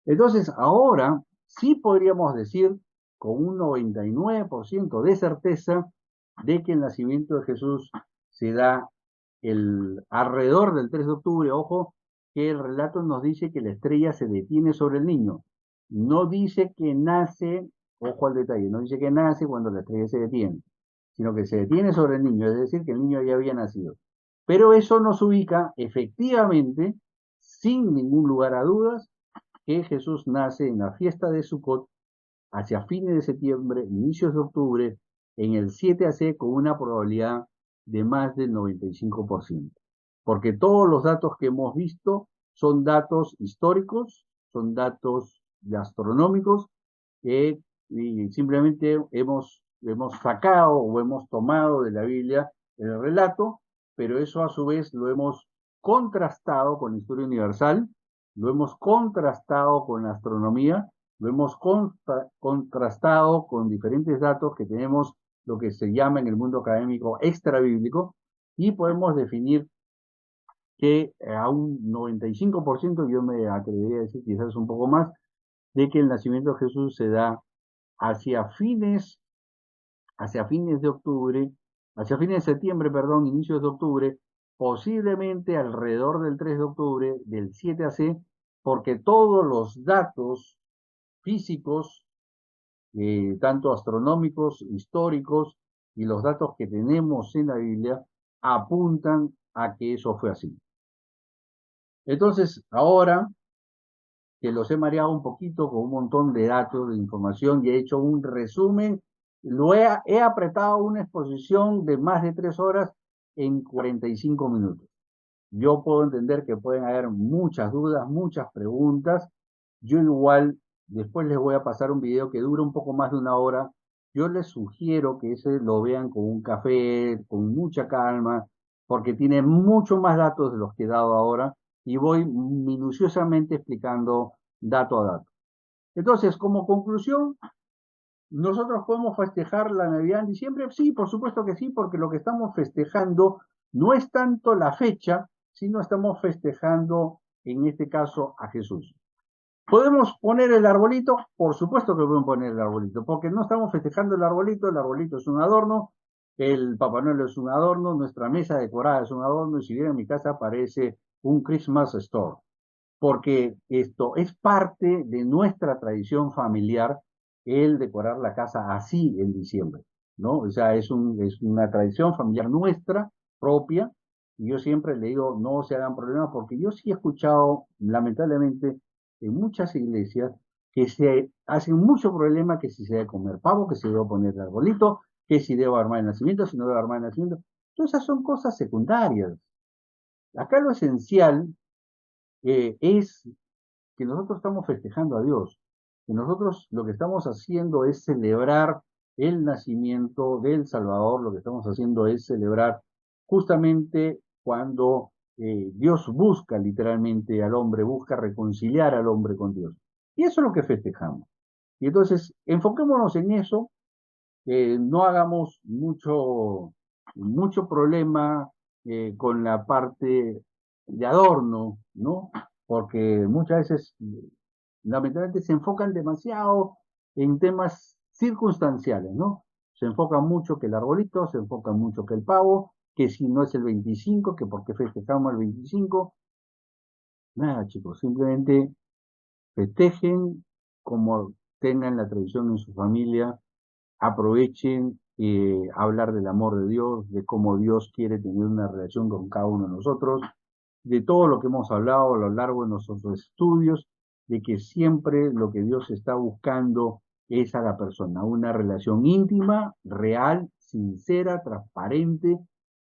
Entonces, ahora sí podríamos decir con un 99% de certeza de que el nacimiento de Jesús se da alrededor del 3 de octubre. Ojo, que el relato nos dice que la estrella se detiene sobre el niño. No dice que nace, ojo al detalle, no dice que nace cuando la estrella se detiene, sino que se detiene sobre el niño, es decir, que el niño ya había nacido. Pero eso nos ubica efectivamente, sin ningún lugar a dudas, que Jesús nace en la fiesta de Sukkot hacia fines de septiembre, inicios de octubre, en el 7AC con una probabilidad de más del 95%. Porque todos los datos que hemos visto son datos históricos, son datos astronómicos que simplemente hemos sacado o hemos tomado de la Biblia el relato, pero eso a su vez lo hemos contrastado con la historia universal, lo hemos contrastado con la astronomía, lo hemos contrastado con diferentes datos que tenemos, lo que se llama en el mundo académico extrabíblico, y podemos definir que a un 95%, yo me atrevería a decir quizás un poco más, de que el nacimiento de Jesús se da hacia fines, hacia fines de octubre, hacia fines de septiembre, perdón, inicios de octubre, posiblemente alrededor del 3 de octubre, del 7AC, porque todos los datos físicos, tanto astronómicos, históricos, y los datos que tenemos en la Biblia, apuntan a que eso fue así. Entonces, ahora que los he mareado un poquito con un montón de datos, de información, y he hecho un resumen, he apretado una exposición de más de 3 horas en 45 minutos. Yo puedo entender que pueden haber muchas dudas, muchas preguntas. Yo igual, después les voy a pasar un video que dura un poco más de 1 hora. Yo les sugiero que ese lo vean con un café, con mucha calma, porque tiene mucho más datos de los que he dado ahora y voy minuciosamente explicando dato a dato. Entonces, como conclusión, ¿nosotros podemos festejar la Navidad en diciembre? Sí, por supuesto que sí, porque lo que estamos festejando no es tanto la fecha, sino estamos festejando, en este caso, a Jesús. ¿Podemos poner el arbolito? Por supuesto que podemos poner el arbolito, porque no estamos festejando el arbolito es un adorno, el Papá Noel es un adorno, nuestra mesa decorada es un adorno, y si viene a mi casa parece un Christmas store, porque esto es parte de nuestra tradición familiar, el decorar la casa así en diciembre, ¿no? O sea, es una tradición familiar nuestra, propia, y yo siempre le digo, no se hagan problemas, porque yo sí he escuchado, lamentablemente, en muchas iglesias, que se hacen mucho problema que si se debe comer pavo, que si debo poner el arbolito, que si debo armar el nacimiento, si no debo armar el nacimiento. Todas esas son cosas secundarias. Acá lo esencial es que nosotros estamos festejando a Dios, que nosotros lo que estamos haciendo es celebrar el nacimiento del Salvador, lo que estamos haciendo es celebrar justamente cuando Dios busca literalmente al hombre, busca reconciliar al hombre con Dios. Y eso es lo que festejamos. Y entonces, enfoquémonos en eso, no hagamos mucho problema con la parte de adorno, ¿no? Porque muchas veces, lamentablemente, se enfocan demasiado en temas circunstanciales, ¿no? Se enfoca mucho que el arbolito, se enfoca mucho que el pavo, que si no es el 25, que por qué festejamos el 25. Nada, chicos, simplemente festejen como tengan la tradición en su familia, aprovechen hablar del amor de Dios, de cómo Dios quiere tener una relación con cada uno de nosotros, de todo lo que hemos hablado a lo largo de nuestros estudios, de que siempre lo que Dios está buscando es a la persona, una relación íntima, real, sincera, transparente,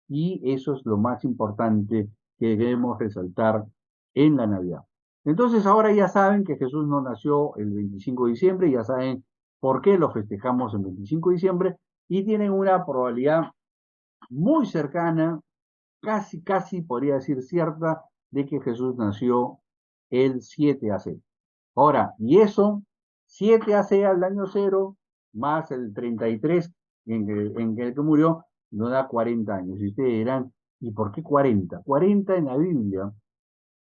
y eso es lo más importante que debemos resaltar en la Navidad. Entonces ahora ya saben que Jesús no nació el 25 de diciembre, ya saben por qué lo festejamos el 25 de diciembre, y tienen una probabilidad muy cercana, casi podría decir cierta, de que Jesús nació el 7 AC. Ahora, y eso, 7 AC al año cero, más el 33 en el que murió, nos da 40 años. Y ustedes dirán, ¿y por qué 40? 40 en la Biblia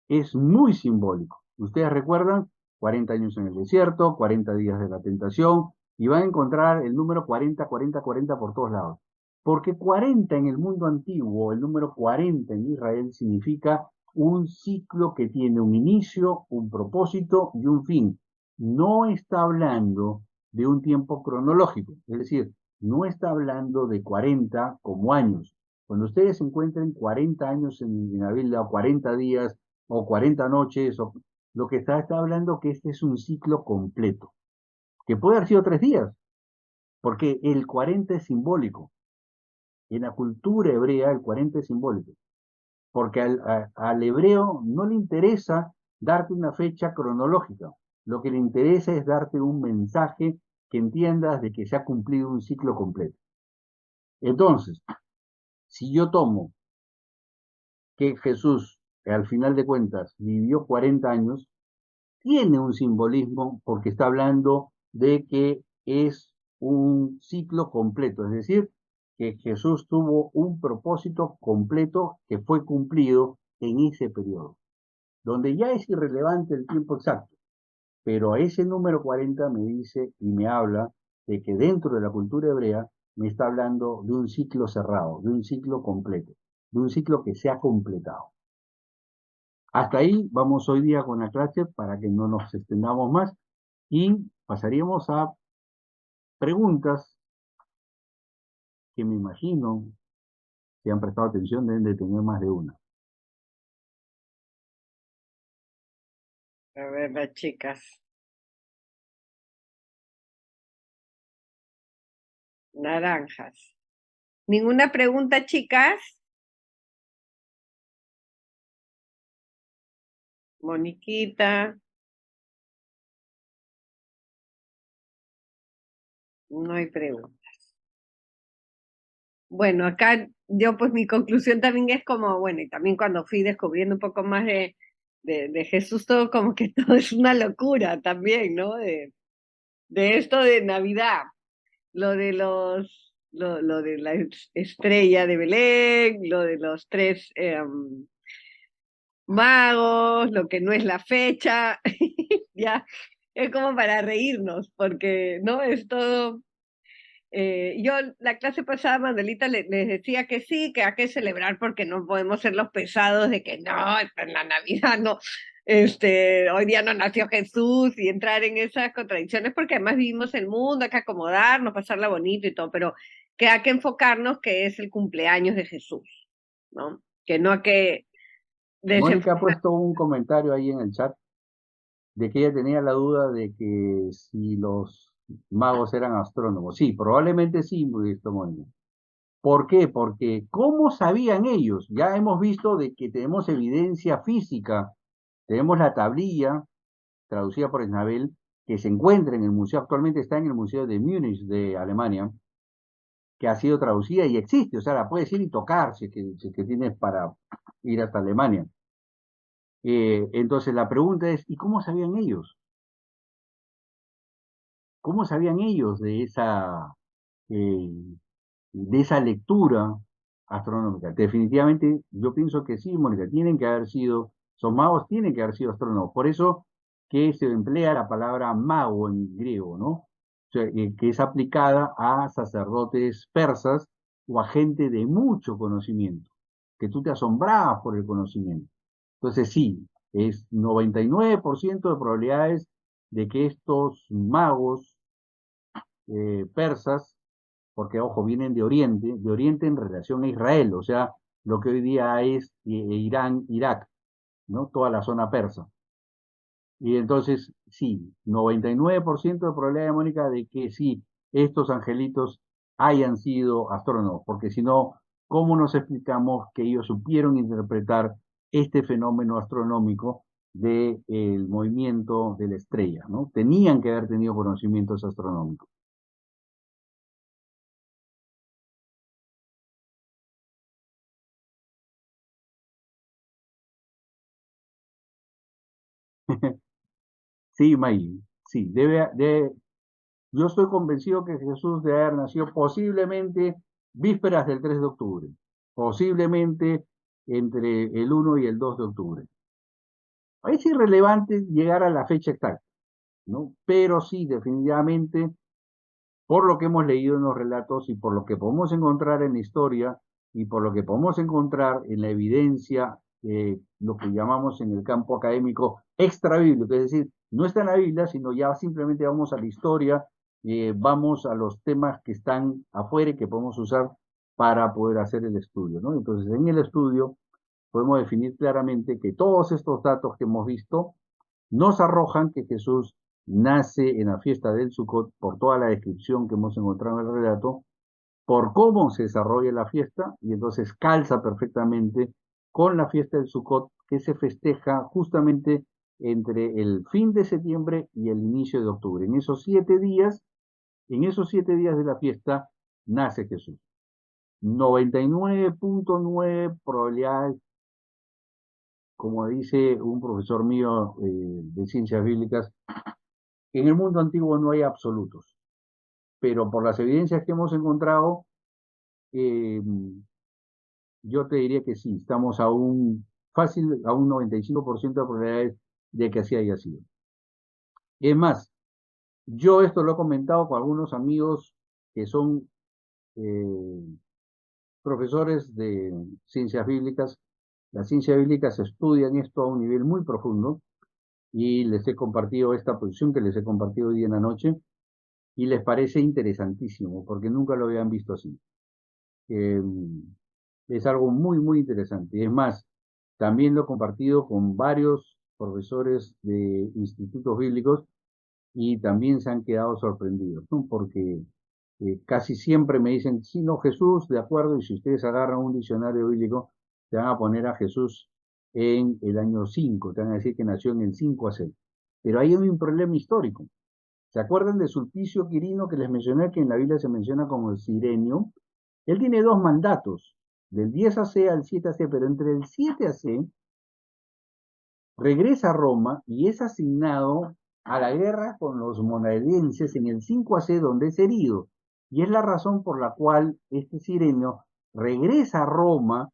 es muy simbólico. Ustedes recuerdan 40 años en el desierto, 40 días de la tentación, y van a encontrar el número 40, 40, 40 por todos lados. Porque 40 en el mundo antiguo, el número 40 en Israel significa un ciclo que tiene un inicio, un propósito y un fin. No está hablando de un tiempo cronológico, es decir, no está hablando de 40 como años. Cuando ustedes encuentren 40 años en la Biblia o 40 días o 40 noches, o lo que está hablando que este es un ciclo completo, que puede haber sido 3 días, porque el 40 es simbólico. En la cultura hebrea el 40 es simbólico, porque al hebreo no le interesa darte una fecha cronológica, lo que le interesa es darte un mensaje que entiendas de que se ha cumplido un ciclo completo. Entonces, si yo tomo que Jesús, al final de cuentas, vivió 40 años, tiene un simbolismo porque está hablando de que es un ciclo completo, es decir, que Jesús tuvo un propósito completo que fue cumplido en ese periodo, donde ya es irrelevante el tiempo exacto, pero a ese número 40 me dice y me habla de que dentro de la cultura hebrea me está hablando de un ciclo cerrado, de un ciclo completo, de un ciclo que se ha completado. Hasta ahí vamos hoy día con la clase para que no nos extendamos más y pasaríamos a preguntas que me imagino, si han prestado atención, deben de tener más de una. A ver, las chicas. Naranjas. ¿Ninguna pregunta, chicas? Moniquita, no hay pregunta. Bueno, acá yo pues mi conclusión también es como, bueno, y también cuando fui descubriendo un poco más de Jesús, todo como que todo es una locura también, ¿no? De esto de Navidad, lo de la estrella de Belén, lo de los tres magos, lo que no es la fecha, ya, es como para reírnos, porque, ¿no? Es todo. Yo la clase pasada, Manuelita, les decía que sí, que hay que celebrar porque no podemos ser los pesados de que no, en la Navidad no, hoy día no nació Jesús y entrar en esas contradicciones porque además vivimos el mundo, hay que acomodarnos, pasarla bonito y todo, pero que hay que enfocarnos que es el cumpleaños de Jesús, ¿no? Que no hay que Mónica ha desenfocar. puesto un comentario ahí en el chat de que ella tenía la duda de que si los magos eran astrónomos. Sí, probablemente sí, esto, Mónica. ¿Por qué? Porque ¿cómo sabían ellos? Ya hemos visto de que tenemos evidencia física, tenemos la tablilla traducida por Snabel, que se encuentra en el museo, actualmente está en el Museo de Múnich de Alemania, que ha sido traducida y existe, o sea, la puedes ir y tocar si que tienes para ir hasta Alemania. Entonces la pregunta es, ¿y cómo sabían ellos? ¿Cómo sabían ellos eh, de esa lectura astronómica? Definitivamente yo pienso que sí, Mónica, tienen que haber sido, son magos, tienen que haber sido astrónomos. Por eso que se emplea la palabra mago en griego, ¿no? O sea, que es aplicada a sacerdotes persas o a gente de mucho conocimiento, que tú te asombrabas por el conocimiento. Entonces sí, es 99% de probabilidades de que estos magos persas, porque ojo, vienen de Oriente en relación a Israel, o sea, lo que hoy día es Irán, Irak, ¿no? Toda la zona persa. Y entonces, sí, 99% de probabilidad, Mónica, de que sí, estos angelitos hayan sido astrónomos, porque si no, ¿cómo nos explicamos que ellos supieron interpretar este fenómeno astronómico del movimiento de la estrella, ¿no? Tenían que haber tenido conocimientos astronómicos. Sí, May, sí, yo estoy convencido que Jesús debe haber nacido posiblemente vísperas del 3 de octubre, posiblemente entre el 1 y el 2 de octubre. Es irrelevante llegar a la fecha exacta, ¿no? Pero sí, definitivamente, por lo que hemos leído en los relatos y por lo que podemos encontrar en la historia y por lo que podemos encontrar en la evidencia, lo que llamamos en el campo académico extrabíblico, es decir, no está en la Biblia, sino ya simplemente vamos a la historia, vamos a los temas que están afuera y que podemos usar para poder hacer el estudio, ¿no? Entonces, en el estudio podemos definir claramente que todos estos datos que hemos visto nos arrojan que Jesús nace en la fiesta del Sukkot por toda la descripción que hemos encontrado en el relato, por cómo se desarrolla la fiesta, y entonces calza perfectamente con la fiesta del Sukkot que se festeja justamente entre el fin de septiembre y el inicio de octubre. En esos 7 días de la fiesta, nace Jesús. 99.9 probabilidades, como dice un profesor mío de ciencias bíblicas, en el mundo antiguo no hay absolutos, pero por las evidencias que hemos encontrado, eh, yo te diría que sí, estamos a un 95% de probabilidades de que así haya sido. Es más, yo esto lo he comentado con algunos amigos que son eh, profesores de ciencias bíblicas. Las ciencias bíblicas estudian esto a un nivel muy profundo y les he compartido esta posición que les he compartido hoy en la noche y les parece interesantísimo porque nunca lo habían visto así. Eh, es algo muy, muy interesante. Es más, también lo he compartido con varios profesores de institutos bíblicos y también se han quedado sorprendidos, ¿no? Porque casi siempre me dicen, sí, no, Jesús, de acuerdo, y si ustedes agarran un diccionario bíblico, te van a poner a Jesús en el año 5, te van a decir que nació en el 5 a 6. Pero ahí hay un problema histórico. ¿Se acuerdan de Sulpicio Quirino que les mencioné que en la Biblia se menciona como el Sirenio? Él tiene dos mandatos, del 10 AC al 7 AC, pero entre el 7 AC regresa a Roma y es asignado a la guerra con los monadenses en el 5 AC, donde es herido. Y es la razón por la cual este Sirenio regresa a Roma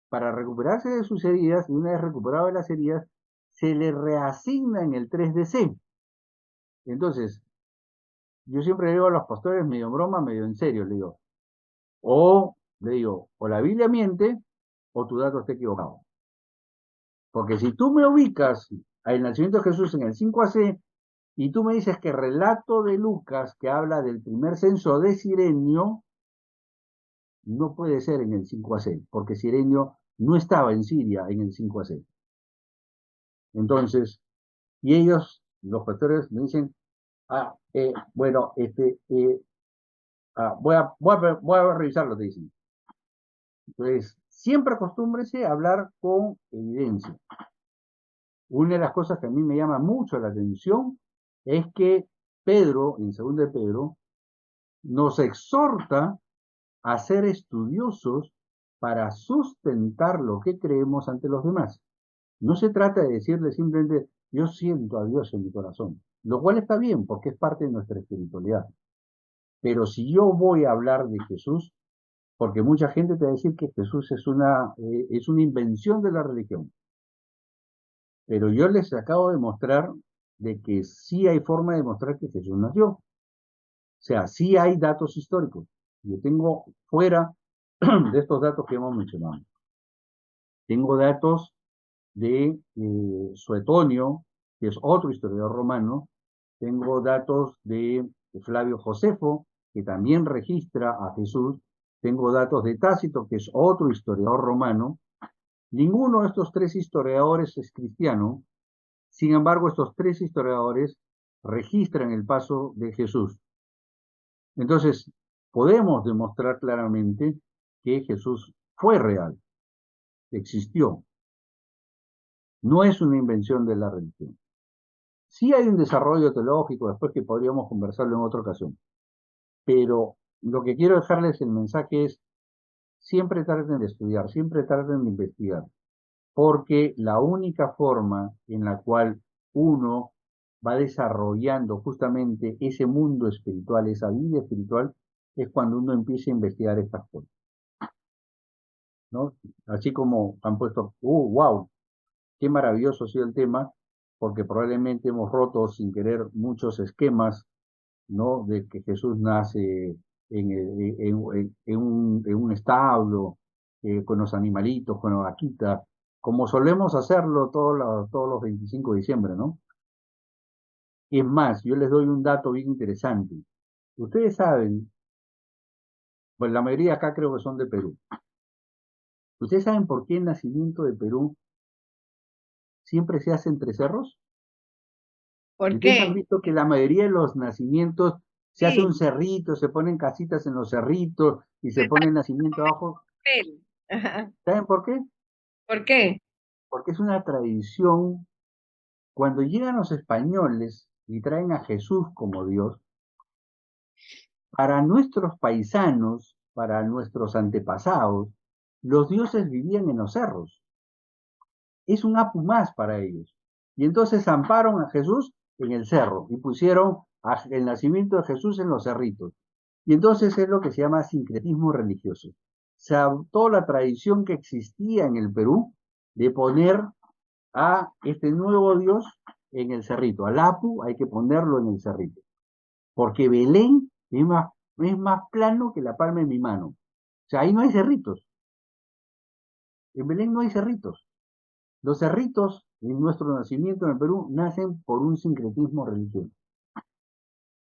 para recuperarse de sus heridas, y una vez recuperado de las heridas, se le reasigna en el 3 DC. Entonces, yo siempre le digo a los pastores, medio en broma, medio en serio, le digo, o la Biblia miente, o tu dato está equivocado. Porque si tú me ubicas al nacimiento de Jesús en el 5 AC y tú me dices que el relato de Lucas, que habla del primer censo de Cirenio, no puede ser en el 5 AC, porque Cirenio no estaba en Siria en el 5 AC. Entonces, y ellos, los pastores, me dicen, bueno, voy a revisarlo, te dicen. Entonces, siempre acostúmbrese a hablar con evidencia. Una de las cosas que a mí me llama mucho la atención es que Pedro, en 2 de Pedro, nos exhorta a ser estudiosos para sustentar lo que creemos ante los demás. No se trata de decirle simplemente, yo siento a Dios en mi corazón, lo cual está bien porque es parte de nuestra espiritualidad. Pero si yo voy a hablar de Jesús, porque mucha gente te va a decir que Jesús es una invención de la religión. Pero yo les acabo de mostrar de que sí hay forma de demostrar que Jesús nació. O sea, sí hay datos históricos. Yo tengo fuera de estos datos que hemos mencionado. Tengo datos de Suetonio, que es otro historiador romano. Tengo datos de Flavio Josefo, que también registra a Jesús. Tengo datos de Tácito, que es otro historiador romano. Ninguno de estos tres historiadores es cristiano. Sin embargo, estos tres historiadores registran el paso de Jesús. Entonces, podemos demostrar claramente que Jesús fue real, existió, no es una invención de la religión. Sí hay un desarrollo teológico, después que podríamos conversarlo en otra ocasión, pero lo que quiero dejarles el mensaje es, siempre traten de estudiar, siempre traten de investigar, porque la única forma en la cual uno va desarrollando justamente ese mundo espiritual, esa vida espiritual, es cuando uno empieza a investigar estas cosas, ¿no? Así como han puesto, wow, qué maravilloso ha sido el tema, porque probablemente hemos roto sin querer muchos esquemas, ¿no? De que Jesús nace en un establo, con los animalitos, con la vaquita, como solemos hacerlo todos los 25 de diciembre, ¿no? Y es más, yo les doy un dato bien interesante. Ustedes saben, pues la mayoría acá creo que son de Perú. ¿Ustedes saben por qué el nacimiento de Perú siempre se hace entre cerros? ¿Por Ustedes han qué? visto que la mayoría de los nacimientos se hace Sí, un cerrito, se ponen casitas en los cerritos y se me pone parece el nacimiento abajo. papel. Ajá. ¿Saben por qué? ¿Por qué? Porque es una tradición. Cuando llegan los españoles y traen a Jesús como Dios, para nuestros paisanos, para nuestros antepasados, los dioses vivían en los cerros. Es un apu más para ellos. Y entonces amparon a Jesús en el cerro y pusieron el nacimiento de Jesús en los cerritos. Y entonces es lo que se llama sincretismo religioso. Se adoptó la tradición que existía en el Perú de poner a este nuevo Dios en el cerrito. Al Apu hay que ponerlo en el cerrito. Porque Belén es más plano que la palma de mi mano. O sea, ahí no hay cerritos. En Belén no hay cerritos. Los cerritos en nuestro nacimiento en el Perú nacen por un sincretismo religioso.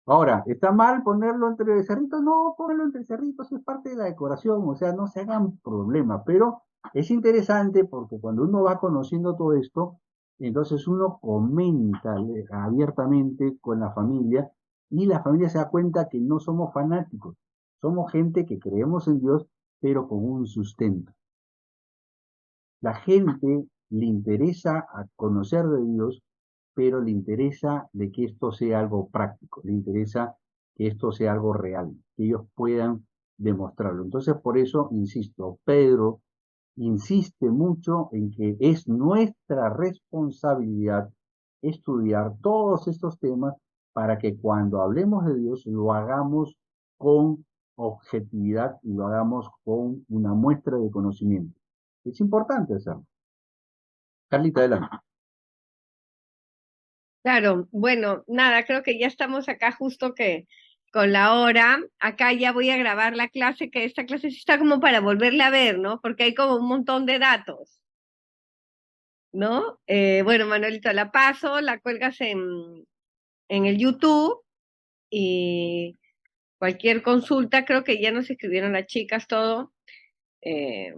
Ahora, ¿está mal ponerlo entre cerritos? No, ponlo entre cerritos, es parte de la decoración, o sea, no se hagan problema, pero es interesante porque cuando uno va conociendo todo esto, entonces uno comenta abiertamente con la familia y la familia se da cuenta que no somos fanáticos, somos gente que creemos en Dios, pero con un sustento. La gente le interesa a conocer de Dios, pero le interesa de que esto sea algo práctico, le interesa que esto sea algo real, que ellos puedan demostrarlo. Entonces, por eso, insisto, Pedro insiste mucho en que es nuestra responsabilidad estudiar todos estos temas para que cuando hablemos de Dios lo hagamos con objetividad y lo hagamos con una muestra de conocimiento. Es importante hacerlo. Carlita, adelante. Claro, bueno, nada, creo que ya estamos acá justo que con la hora. Acá ya voy a grabar la clase, que esta clase sí está como para volverla a ver, ¿no? Porque hay como un montón de datos, ¿no? Bueno, Manuelito, la paso, la cuelgas en el YouTube y cualquier consulta, creo que ya nos escribieron las chicas todo. Eh,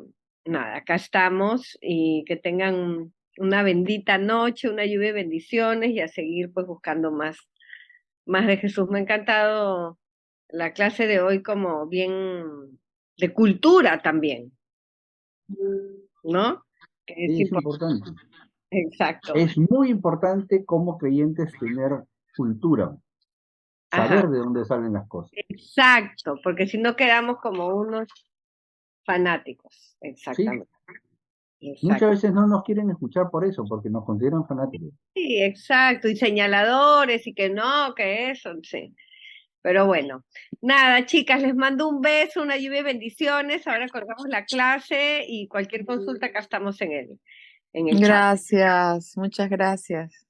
nada, acá estamos y que tengan una bendita noche, una lluvia de bendiciones y a seguir pues buscando más de Jesús. Me ha encantado la clase de hoy como bien de cultura también, ¿no? Que es Es importante. exacto. Es muy importante como creyentes tener cultura, Ajá, saber de dónde salen las cosas. exacto, porque si no quedamos como unos fanáticos. ¿Sí? Exactamente. Muchas Exacto. veces no nos quieren escuchar por eso, porque nos consideran fanáticos. Sí, exacto. Y señaladores y que no, que eso, sí. Pero bueno, nada, chicas, les mando un beso, una lluvia de bendiciones. Ahora colgamos la clase y cualquier consulta acá estamos en el chat. Gracias, muchas gracias.